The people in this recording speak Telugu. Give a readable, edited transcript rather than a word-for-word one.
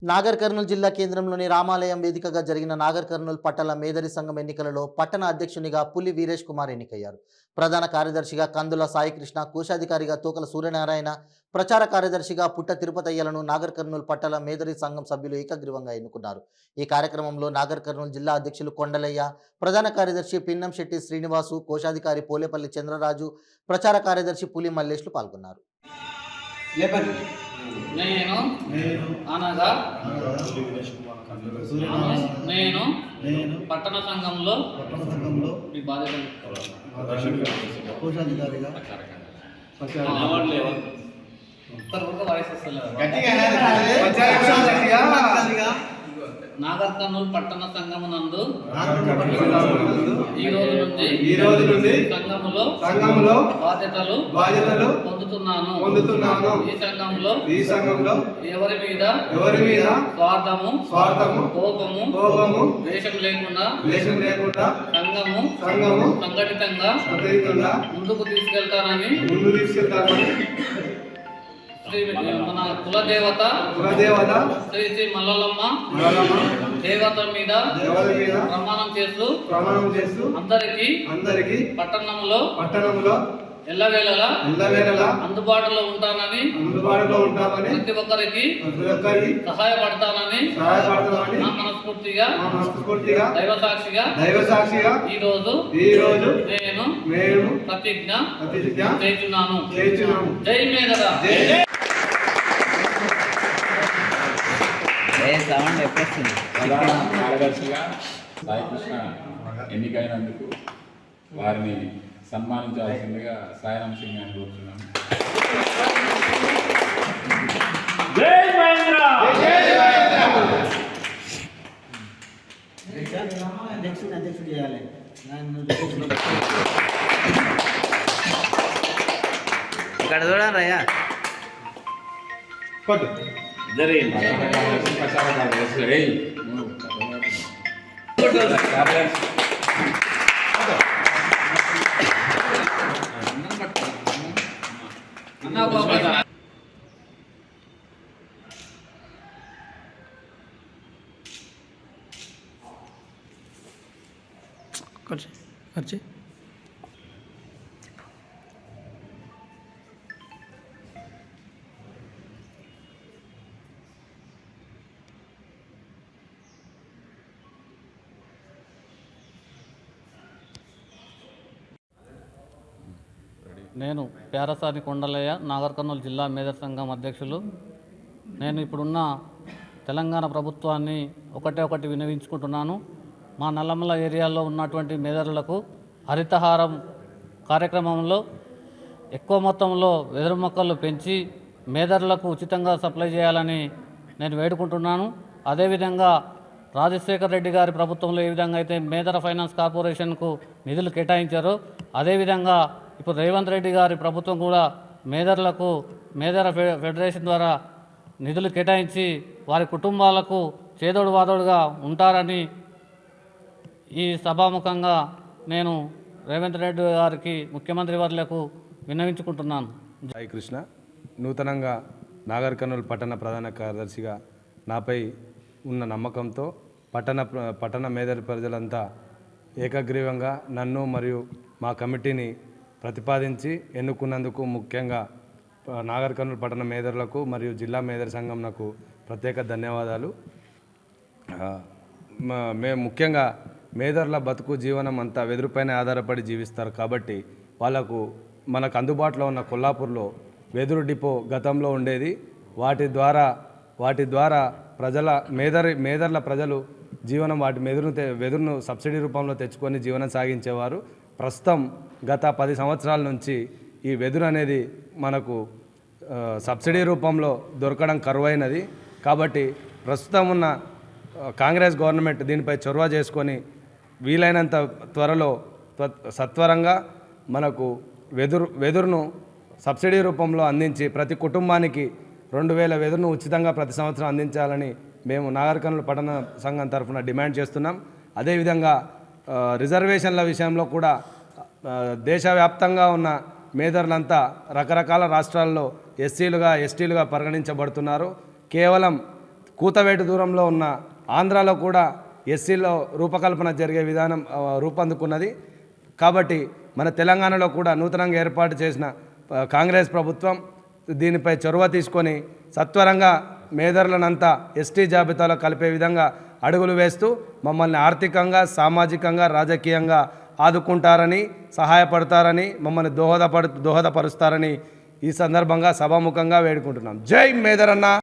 నాగర్ కర్నూలు జిల్లా కేంద్రంలోని రామాలయం వేదికగా జరిగిన నాగర్ కర్నూలు పట్టణ మేదరి సంఘం ఎన్నికలలో పట్టణ అధ్యక్షునిగా పులి వీరేష్ కుమార్ ఎన్నికయ్యారు. ప్రధాన కార్యదర్శిగా కందుల సాయికృష్ణ, కోశాధికారిగా తూకల సూర్యనారాయణ, ప్రచార కార్యదర్శిగా పుట్ట తిరుపతయ్యలను నాగర్ కర్నూలు పట్టణ మేదరి సంఘం సభ్యులు ఏకగ్రీవంగా ఎన్నుకున్నారు. ఈ కార్యక్రమంలో నాగర్ కర్నూలు జిల్లా అధ్యక్షులు కొండలయ్య, ప్రధాన కార్యదర్శి పిన్నం శెట్టి శ్రీనివాసు, కోశాధికారి పోలేపల్లి చంద్రరాజు, ప్రచార కార్యదర్శి పులి మల్లేష్లు పాల్గొన్నారు. నేను అనగా నేను పట్టణ సంఘంలో మీ కోశాధికారిగా నాగర్ కర్నూలు పట్టణ సంఘము నందు ఈ రోజు నుండి సంఘములో బాధ్యతలు పొందుతున్నాను. ఈ సంఘంలో ఎవరి మీద స్వార్థము కోపము ద్వేషం లేకుండా సంఘము సంఘటితంగా ముందుకు తీసుకెళ్తానని మన కులదేవత శ్రీ శ్రీ మల్లలమ్మ దేవత మీద ప్రమాణం చేస్తూ అందరికి పట్టణంలో ఎల్లవేళలా అందుబాటులో ఉంటానని ప్రతి ఒక్కరికి సహాయపడతానని నా మనస్ఫూర్తిగా దైవ సాక్షిగా ఈ రోజు నేను ప్రతిజ్ఞ చేస్తున్నాను. జై మేదరా. కార్యదర్శిగా సాయికృష్ణ ఎన్నికైనందుకు వారిని సన్మానించాల్సిందిగా సాయిరామ్ సింగ్ అని కోరుతున్నాను. అధ్యక్షుడు చేయాలి. ఇక్కడ చూడండి రయ్యా ఖర్చు నేను ప్యారసాని కొండలయ్య, నాగర్ కర్నూలు జిల్లా మేదర్ సంఘం అధ్యక్షులు. నేను ఇప్పుడున్న తెలంగాణ ప్రభుత్వాన్ని ఒకటి వినవించుకుంటున్నాను. మా నల్లమల ఏరియాలో ఉన్నటువంటి మేదరులకు హరితహారం కార్యక్రమంలో ఎక్కువ మొత్తంలో వెదురు మొక్కలు పెంచి మేదరులకు ఉచితంగా సప్లై చేయాలని నేను వేడుకుంటున్నాను. అదేవిధంగా రాజశేఖర్ రెడ్డి గారి ప్రభుత్వంలో ఏ విధంగా అయితే మేదర ఫైనాన్స్ కార్పొరేషన్కు నిధులు కేటాయించారో అదేవిధంగా ఇప్పుడు రేవంత్ రెడ్డి గారి ప్రభుత్వం కూడా మేదర్లకు మేదర ఫెడరేషన్ ద్వారా నిధులు కేటాయించి వారి కుటుంబాలకు చేదోడు వాదోడుగా ఉంటారని ఈ సభాముఖంగా నేను రేవంత్ రెడ్డి గారికి ముఖ్యమంత్రి వర్లకు విన్నవించుకుంటున్నాను. సాయికృష్ణ నూతనంగా నాగర్ కర్నూలు పట్టణ ప్రధాన కార్యదర్శిగా నాపై ఉన్న నమ్మకంతో పట్టణ మేదరి ప్రజలంతా ఏకగ్రీవంగా నన్ను మరియు మా కమిటీని ప్రతిపాదించి ఎన్నుకున్నందుకు ముఖ్యంగా నాగర్ కర్నూలు పట్టణ మేదర్లకు మరియు జిల్లా మేదర్ సంఘంకు ప్రత్యేక ధన్యవాదాలు. మేము ముఖ్యంగా మేదర్ల బతుకు జీవనం అంతా వెదురుపైన ఆధారపడి జీవిస్తారు కాబట్టి మనకు అందుబాటులో ఉన్న కొల్లాపూర్లో వెదురు డిపో గతంలో ఉండేది. వాటి ద్వారా మేదర్ల ప్రజలు జీవనం వెదురును సబ్సిడీ రూపంలో తెచ్చుకొని జీవనం సాగించేవారు. ప్రస్తుతం గత 10 సంవత్సరాల నుంచి ఈ వెదురు అనేది మనకు సబ్సిడీ రూపంలో దొరకడం కరువైనది. కాబట్టి ప్రస్తుతం ఉన్న కాంగ్రెస్ గవర్నమెంట్ దీనిపై చొరవ చేసుకొని వీలైనంత సత్వరంగా మనకు వెదురును సబ్సిడీ రూపంలో అందించి ప్రతి కుటుంబానికి 2000 వెదురును ఉచితంగా ప్రతి సంవత్సరం అందించాలని మేము నాగర్ కర్నూలు పట్టణ సంఘం తరఫున డిమాండ్ చేస్తున్నాం. అదేవిధంగా రిజర్వేషన్ల విషయంలో కూడా దేశవ్యాప్తంగా ఉన్న మేదర్లంతా రకరకాల రాష్ట్రాల్లో ఎస్సీలుగా ఎస్టీలుగా పరిగణించబడుతున్నారు. కేవలం కూతవేటు దూరంలో ఉన్న ఆంధ్రాలో కూడా ఎస్సీలో రూపకల్పన జరిగే విధానం రూపొందుకున్నది. కాబట్టి మన తెలంగాణలో కూడా నూతనంగా ఏర్పాటు చేసిన కాంగ్రెస్ ప్రభుత్వం దీనిపై చొరవ తీసుకొని సత్వరంగా మేధర్లనంతా ఎస్టీ జాబితాలో కలిపే విధంగా అడుగులు వేస్తూ మమ్మల్ని ఆర్థికంగా, సామాజికంగా, రాజకీయంగా ఆదుకుంటారని, సహాయపడతారని, మమ్మల్ని దోహదపరుస్తారని ఈ సందర్భంగా సభాముఖంగా వేడుకుంటున్నాం. జై మేదరన్న.